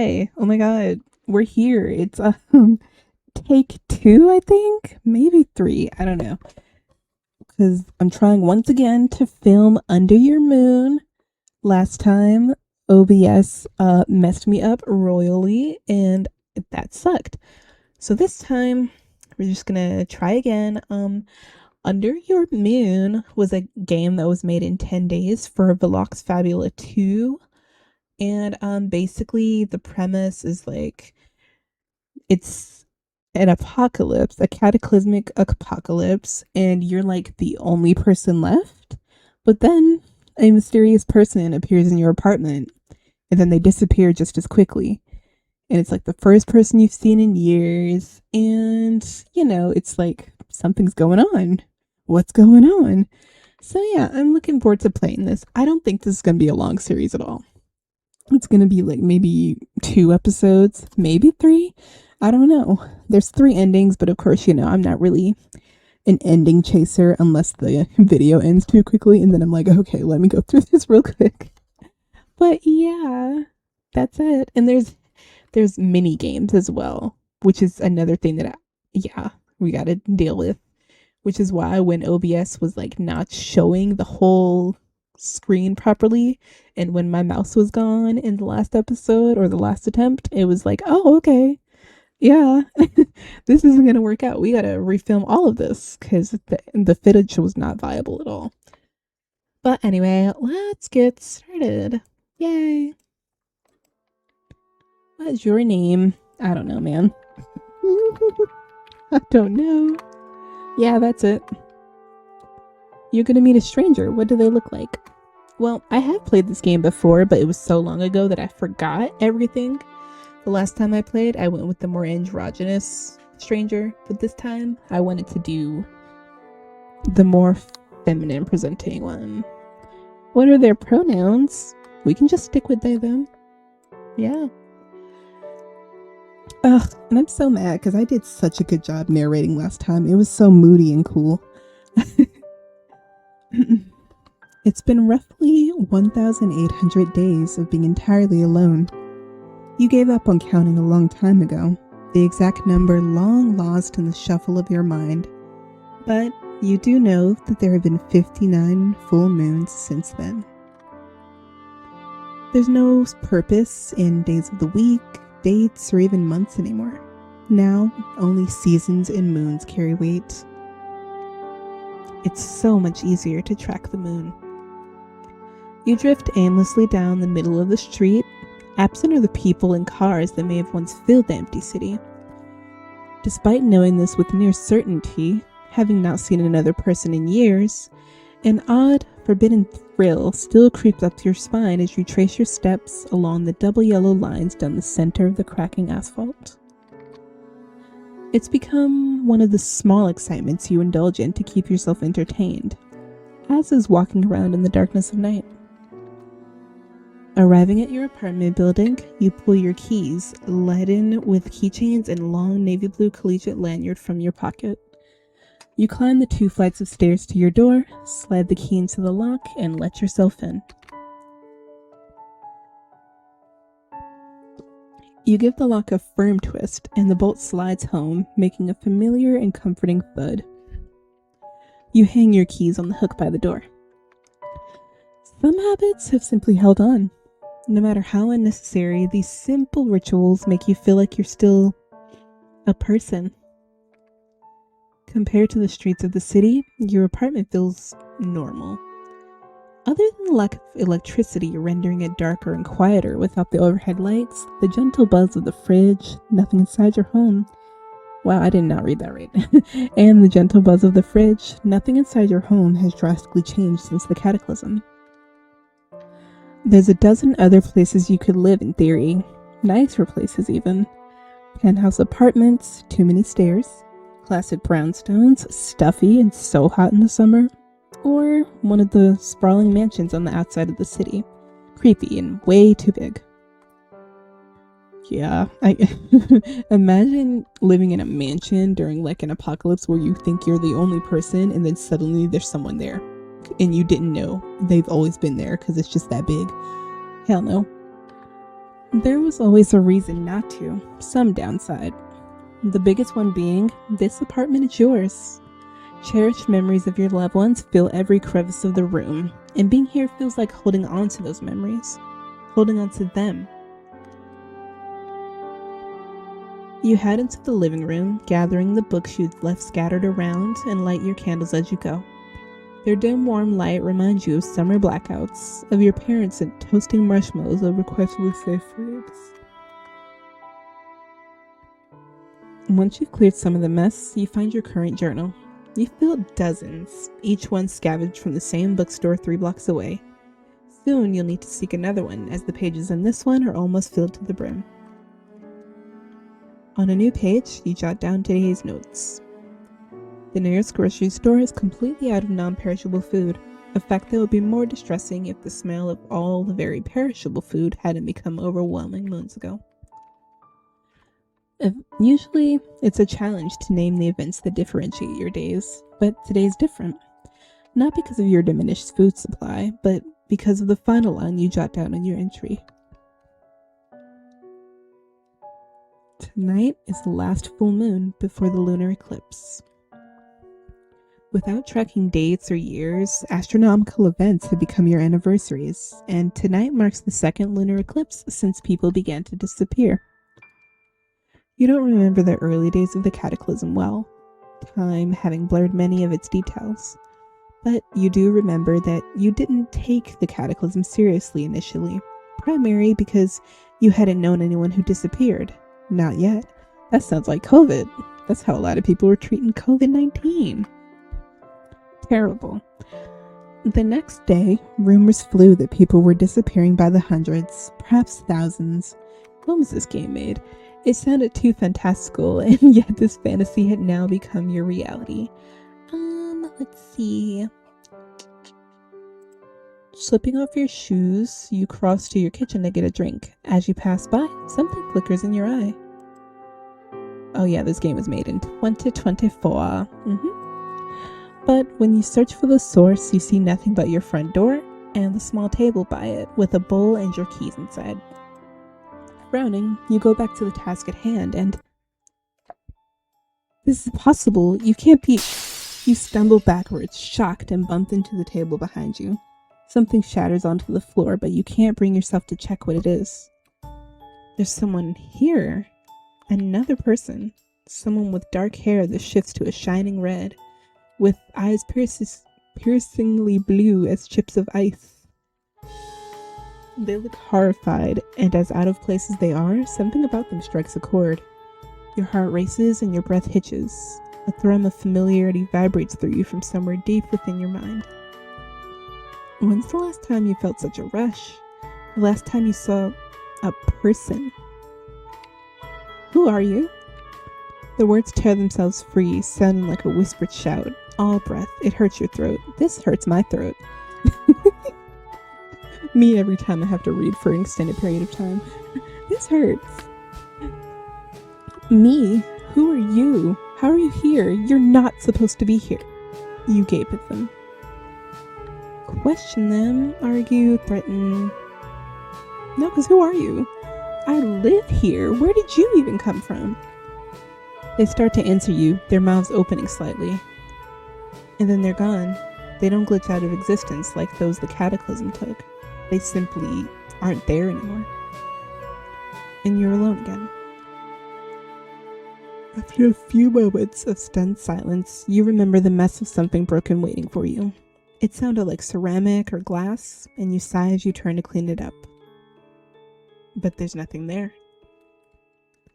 Hi. Oh my god. We're here. It's take 2, I think. Maybe 3. I don't know. Cuz I'm trying once again to film Under Your Moon. Last time OBS messed me up royally and that sucked. So this time we're just going to try again. Under Your Moon was a game that was made in 10 days for Velox Fabula 2. And basically the premise is like it's an apocalypse, a cataclysmic apocalypse, and you're like the only person left. But then a mysterious person appears in your apartment, and then they disappear just as quickly. And it's like the first person you've seen in years, and it's like something's going on. What's going on? So yeah, I'm looking forward to playing this. I don't think this is going to be a long series at all. It's going to be like maybe 2 episodes, maybe 3. I don't know. There's 3 endings, but of course, I'm not really an ending chaser unless the video ends too quickly. And then I'm like, okay, let me go through this real quick. But yeah, that's it. And there's mini games as well, which is another thing that we got to deal with, which is why when OBS was like not showing the whole screen properly, and when my mouse was gone in the last episode or the last attempt, it was like, oh, okay, yeah, this isn't gonna work out. We gotta refilm all of this because the footage was not viable at all. But anyway, let's get started. Yay. What's your name? I don't know, man. I don't know. Yeah, that's it. You're gonna meet a stranger. What do they look like? Well, I have played this game before, but it was so long ago that I forgot everything. The last time I played, I went with the more androgynous stranger, but this time I wanted to do the more feminine presenting one. What are their pronouns? We can just stick with they, them. Yeah. Ugh, and I'm so mad because I did such a good job narrating last time. It was so moody and cool. It's been roughly 1,800 days of being entirely alone. You gave up on counting a long time ago, the exact number long lost in the shuffle of your mind. But you do know that there have been 59 full moons since then. There's no purpose in days of the week, dates, or even months anymore. Now, only seasons and moons carry weight. It's so much easier to track the moon. You drift aimlessly down the middle of the street. Absent are the people and cars that may have once filled the empty city. Despite knowing this with near certainty, having not seen another person in years, an odd, forbidden thrill still creeps up your spine as you trace your steps along the double yellow lines down the center of the cracking asphalt. It's become one of the small excitements you indulge in to keep yourself entertained, as is walking around in the darkness of night. Arriving at your apartment building, you pull your keys, laden with keychains and long navy blue collegiate lanyard from your pocket. You climb the 2 flights of stairs to your door, slide the key into the lock, and let yourself in. You give the lock a firm twist, and the bolt slides home, making a familiar and comforting thud. You hang your keys on the hook by the door. Some habits have simply held on. No matter how unnecessary, these simple rituals make you feel like you're still a person. Compared to the streets of the city, your apartment feels normal. Other than the lack of electricity rendering it darker and quieter without the overhead lights, the gentle buzz of the fridge, nothing inside your home. Wow, I did not read that right. And the gentle buzz of the fridge, nothing inside your home has drastically changed since the cataclysm. There's a dozen other places you could live in theory, nicer places even. Penthouse apartments, too many stairs, classic brownstones, stuffy and so hot in the summer, or one of the sprawling mansions on the outside of the city, creepy and way too big. Yeah, I imagine living in a mansion during like an apocalypse where you think you're the only person and then suddenly there's someone there and you didn't know they've always been there because it's just that big. Hell no. There was always a reason not to, some downside. The biggest one being, this apartment is yours. Cherished memories of your loved ones fill every crevice of the room, and being here feels like holding on to those memories, holding on to them. You head into the living room, gathering the books you've left scattered around, and light your candles as you go. Their dim, warm light reminds you of summer blackouts, of your parents and toasting marshmallows over questionably safe foods. Once you've cleared some of the mess, you find your current journal. You fill dozens, each one scavenged from the same bookstore 3 blocks away. Soon you'll need to seek another one, as the pages in this one are almost filled to the brim. On a new page, you jot down today's notes. The nearest grocery store is completely out of non-perishable food, a fact that would be more distressing if the smell of all the very perishable food hadn't become overwhelming moons ago. Usually, it's a challenge to name the events that differentiate your days, but today's different. Not because of your diminished food supply, but because of the final line you jot down in your entry. Tonight is the last full moon before the lunar eclipse. Without tracking dates or years, astronomical events have become your anniversaries, and tonight marks the second lunar eclipse since people began to disappear. You don't remember the early days of the cataclysm well, time having blurred many of its details, but you do remember that you didn't take the cataclysm seriously initially, primarily because you hadn't known anyone who disappeared. Not yet. That sounds like COVID. That's how a lot of people were treating COVID-19. Terrible. The next day, rumors flew that people were disappearing by the hundreds, perhaps thousands. When was this game made? It sounded too fantastical, and yet this fantasy had now become your reality. Let's see. Slipping off your shoes, you cross to your kitchen to get a drink. As you pass by, something flickers in your eye. Oh yeah, this game was made in 2024. But when you search for the source, you see nothing but your front door and the small table by it with a bowl and your keys inside. Frowning, you go back to the task at hand and... This is impossible. You can't be... You stumble backwards, shocked, and bump into the table behind you. Something shatters onto the floor, but you can't bring yourself to check what it is. There's someone here. Another person. Someone with dark hair that shifts to a shining red, with eyes piercingly blue as chips of ice. They look horrified, and as out of place as they are, something about them strikes a chord. Your heart races and your breath hitches. A thrum of familiarity vibrates through you from somewhere deep within your mind. When's the last time you felt such a rush? The last time you saw a person? Who are you? The words tear themselves free, sounding like a whispered shout. All breath. It hurts your throat. This hurts my throat. Me every time I have to read for an extended period of time. This hurts. Me? Who are you? How are you here? You're not supposed to be here. You gape at them. Question them, argue, threaten. No, because who are you? I live here. Where did you even come from? They start to answer you, their mouths opening slightly. And then they're gone. They don't glitch out of existence like those the cataclysm took. They simply aren't there anymore. And you're alone again. After a few moments of stunned silence, you remember the mess of something broken waiting for you. It sounded like ceramic or glass, and you sigh as you turn to clean it up. But there's nothing there.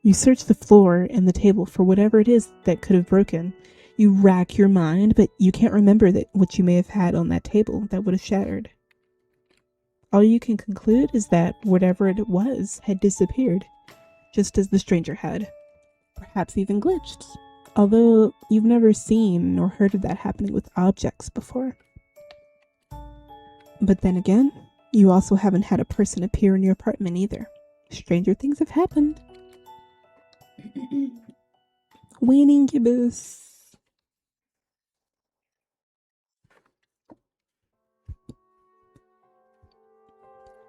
You search the floor and the table for whatever it is that could have broken. You rack your mind, but you can't remember what you may have had on that table that would have shattered. All you can conclude is that whatever it was had disappeared, just as the stranger had. Perhaps even glitched, although you've never seen nor heard of that happening with objects before. But then again, you also haven't had a person appear in your apartment either. Stranger things have happened. Waning gibbous.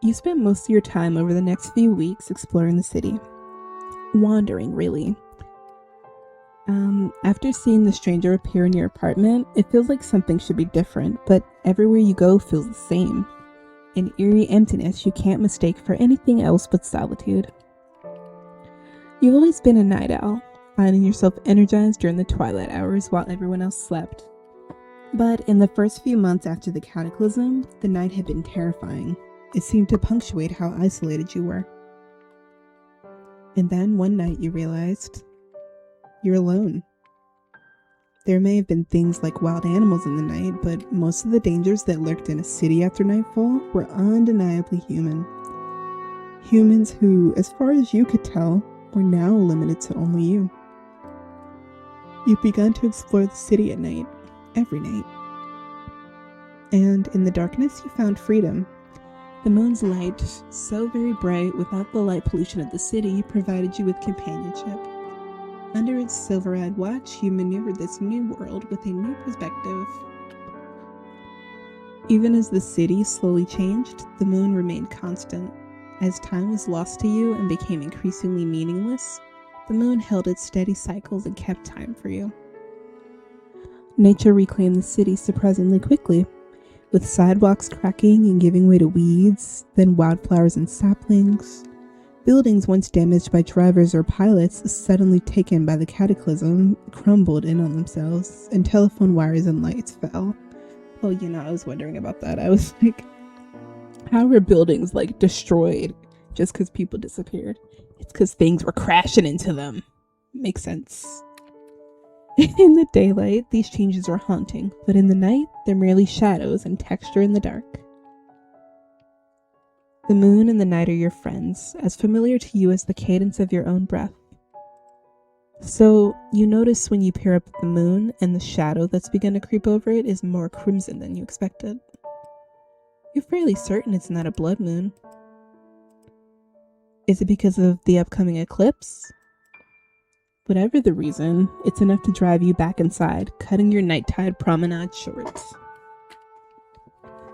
You spent most of your time over the next few weeks exploring the city. Wandering, really. After seeing the stranger appear in your apartment, it feels like something should be different, but everywhere you go feels the same. An eerie emptiness you can't mistake for anything else but solitude. You've always been a night owl, finding yourself energized during the twilight hours while everyone else slept. But in the first few months after the cataclysm, the night had been terrifying. It seemed to punctuate how isolated you were. And then one night you realized you're alone. There may have been things like wild animals in the night, but most of the dangers that lurked in a city after nightfall were undeniably human. Humans who, as far as you could tell, were now limited to only you. You'd begun to explore the city at night, every night. And in the darkness you found freedom. The moon's light, so very bright without the light pollution of the city, provided you with companionship. Under its silver-eyed watch, you maneuvered this new world with a new perspective. Even as the city slowly changed, the moon remained constant. As time was lost to you and became increasingly meaningless, the moon held its steady cycles and kept time for you. Nature reclaimed the city surprisingly quickly, with sidewalks cracking and giving way to weeds, then wildflowers and saplings. Buildings once damaged by drivers or pilots, suddenly taken by the cataclysm, crumbled in on themselves, and telephone wires and lights fell. Oh, I was wondering about that. I was like, how were buildings, destroyed just because people disappeared? It's because things were crashing into them. Makes sense. In the daylight, these changes are haunting, but in the night, they're merely shadows and texture in the dark. The moon and the night are your friends, as familiar to you as the cadence of your own breath. So, you notice when you peer up at the moon and the shadow that's begun to creep over it is more crimson than you expected. You're fairly certain it's not a blood moon. Is it because of the upcoming eclipse? Whatever the reason, it's enough to drive you back inside, cutting your nighttide promenade short.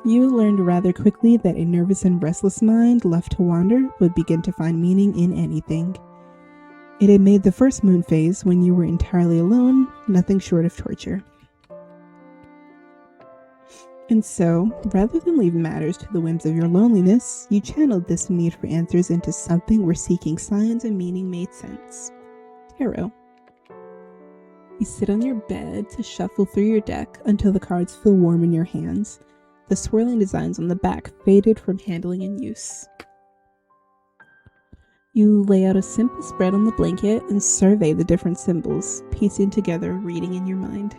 You learned rather quickly that a nervous and restless mind left to wander would begin to find meaning in anything. It had made the first moon phase, when you were entirely alone, nothing short of torture. And so, rather than leave matters to the whims of your loneliness, you channeled this need for answers into something where seeking signs and meaning made sense. Tarot. You sit on your bed to shuffle through your deck until the cards feel warm in your hands. The swirling designs on the back faded from handling and use. You lay out a simple spread on the blanket and survey the different symbols, piecing together reading in your mind.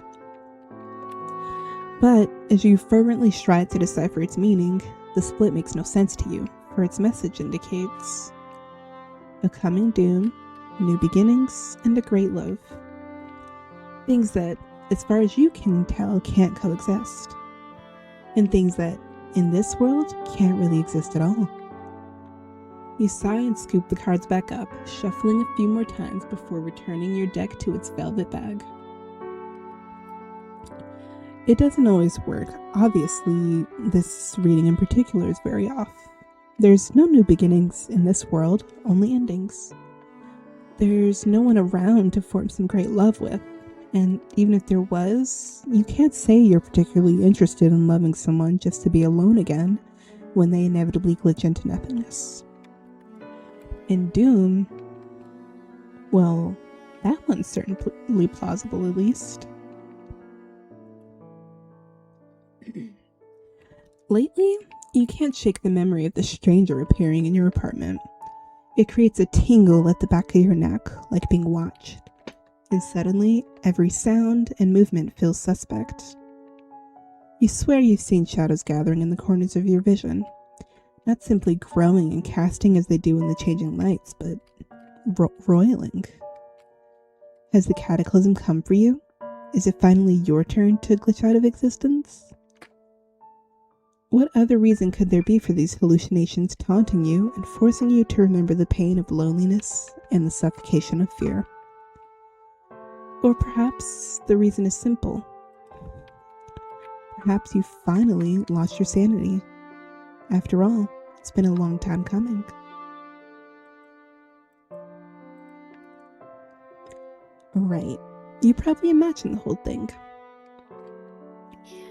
But as you fervently strive to decipher its meaning, the split makes no sense to you, for its message indicates a coming doom, new beginnings, and a great love. Things that, as far as you can tell, can't coexist. And things that, in this world, can't really exist at all. You sigh and scoop the cards back up, shuffling a few more times before returning your deck to its velvet bag. It doesn't always work. Obviously, this reading in particular is very off. There's no new beginnings in this world, only endings. There's no one around to form some great love with. And even if there was, you can't say you're particularly interested in loving someone just to be alone again when they inevitably glitch into nothingness. In Doom, well, that one's certainly plausible at least. Lately, you can't shake the memory of the stranger appearing in your apartment. It creates a tingle at the back of your neck, like being watched. And suddenly, every sound and movement feels suspect. You swear you've seen shadows gathering in the corners of your vision, not simply growing and casting as they do in the changing lights, but roiling. Has the cataclysm come for you? Is it finally your turn to glitch out of existence? What other reason could there be for these hallucinations taunting you and forcing you to remember the pain of loneliness and the suffocation of fear? Or perhaps the reason is simple. Perhaps you finally lost your sanity. After all, It's been a long time coming. Right. You probably imagine the whole thing.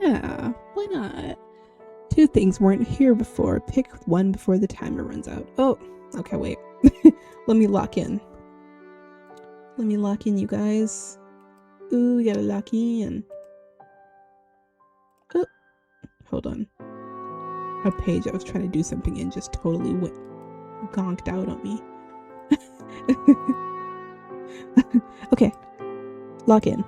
Yeah, why not? 2 things weren't here before. Pick one before the timer runs out. Oh, okay, wait. Let me lock in. You guys. Ooh, we gotta lock in. Oh, hold on. A page I was trying to do something in just totally gonked out on me. Okay, lock in.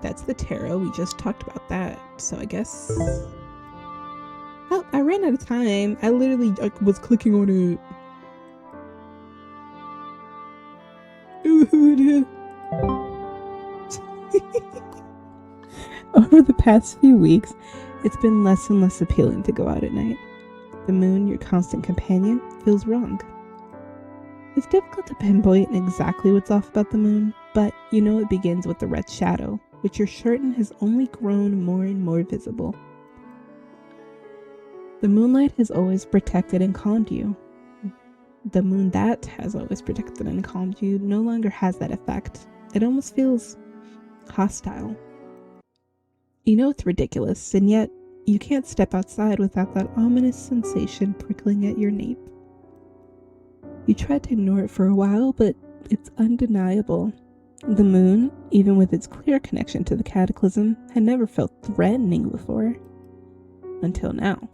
That's the tarot. We just talked about that. So I guess... Oh, I ran out of time. I literally was clicking on it. Over the past few weeks, it's been less and less appealing to go out at night. The moon, your constant companion, feels wrong. It's difficult to pinpoint exactly what's off about the moon, but you know it begins with the red shadow, which you're certain has only grown more and more visible. The moonlight has always protected and calmed you. The moon that has always protected and calmed you no longer has that effect. It almost feels hostile. You know it's ridiculous, and yet you can't step outside without that ominous sensation prickling at your nape. You tried to ignore it for a while, but it's undeniable. The moon, even with its clear connection to the cataclysm, had never felt threatening before. Until now.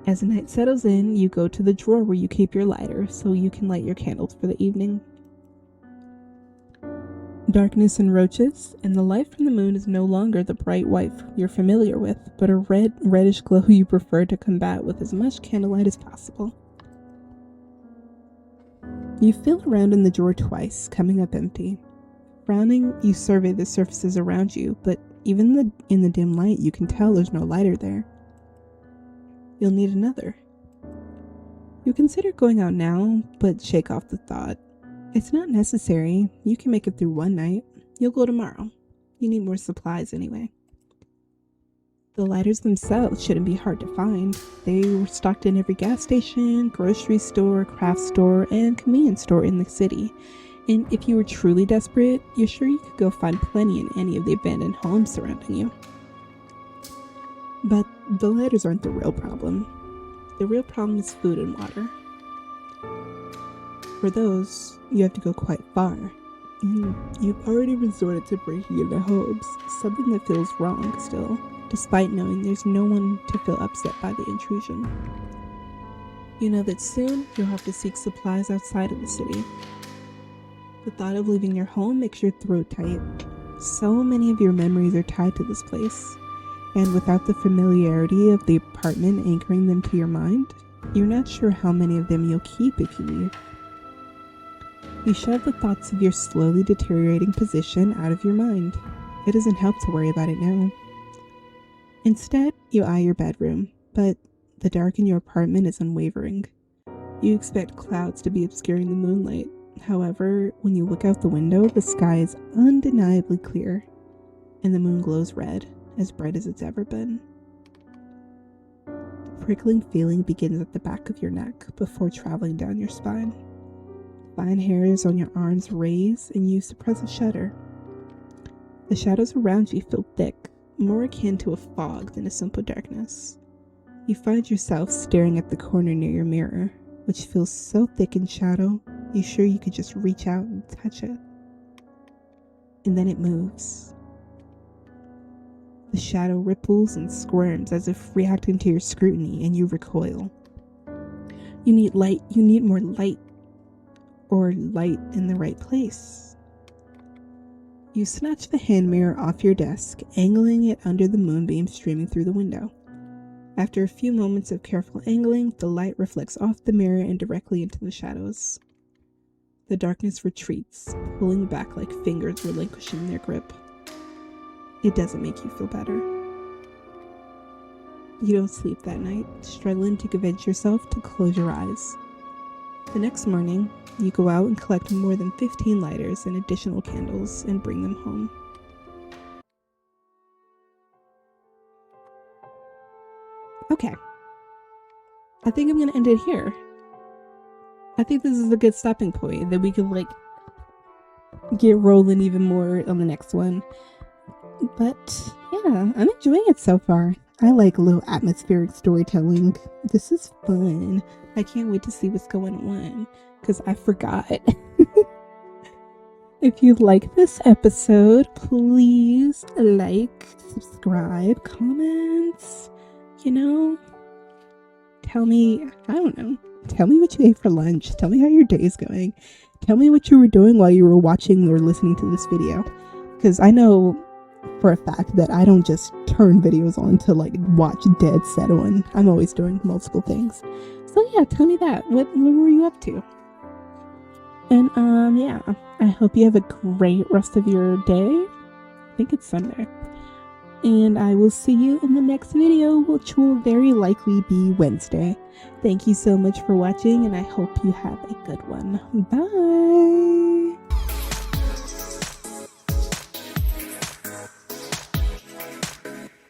As the night settles in, you go to the drawer where you keep your lighter so you can light your candles for the evening. Darkness encroaches, and the light from the moon is no longer the bright white you're familiar with, but a reddish glow you prefer to combat with as much candlelight as possible. You feel around in the drawer twice, coming up empty. Frowning, you survey the surfaces around you, but even in the dim light, you can tell there's no lighter there. You'll need another. You consider going out now, but shake off the thought. It's not necessary. You can make it through one night. You'll go tomorrow. You need more supplies anyway. The lighters themselves shouldn't be hard to find. They were stocked in every gas station, grocery store, craft store, and convenience store in the city. And if you were truly desperate, you're sure you could go find plenty in any of the abandoned homes surrounding you. But the lighters aren't the real problem. The real problem is food and water. For those, you have to go quite far. And you've already resorted to breaking into homes, something that feels wrong still, despite knowing there's no one to feel upset by the intrusion. You know that soon you'll have to seek supplies outside of the city. The thought of leaving your home makes your throat tight. So many of your memories are tied to this place, and without the familiarity of the apartment anchoring them to your mind, you're not sure how many of them you'll keep if you leave. You shove the thoughts of your slowly deteriorating position out of your mind. It doesn't help to worry about it now. Instead, you eye your bedroom, but the dark in your apartment is unwavering. You expect clouds to be obscuring the moonlight. However, when you look out the window, the sky is undeniably clear, and the moon glows red, as bright as it's ever been. The prickling feeling begins at the back of your neck before traveling down your spine. Fine hairs on your arms raise, and you suppress a shudder. The shadows around you feel thick, more akin to a fog than a simple darkness. You find yourself staring at the corner near your mirror, which feels so thick in shadow, you're sure you could just reach out and touch it. And then it moves. The shadow ripples and squirms as if reacting to your scrutiny, and you recoil. You need light. You need more light. Or light in the right place. You snatch the hand mirror off your desk, angling it under the moonbeam streaming through the window. After a few moments of careful angling, the light reflects off the mirror and directly into the shadows. The darkness retreats, pulling back like fingers relinquishing their grip. It doesn't make you feel better. You don't sleep that night, struggling to convince yourself to close your eyes. The next morning, you go out and collect more than 15 lighters and additional candles and bring them home. Okay. I think I'm gonna end it here. I think this is a good stopping point that we could like get rolling even more on the next one. But yeah, I'm enjoying it so far. I like a little atmospheric storytelling. This is fun. I can't wait to see what's going on because I forgot. If you like this episode, please like, subscribe, comments, tell me, I don't know, tell me what you ate for lunch. Tell me how your day is going. Tell me what you were doing while you were watching or listening to this video. Because I know for a fact that I don't just turn videos on to like watch dead set on. I'm always doing multiple things. So yeah, tell me that. What were you up to? And yeah, I hope you have a great rest of your day. I think it's Sunday. And I will see you in the next video, which will very likely be Wednesday. Thank you so much for watching, and I hope you have a good one. Bye!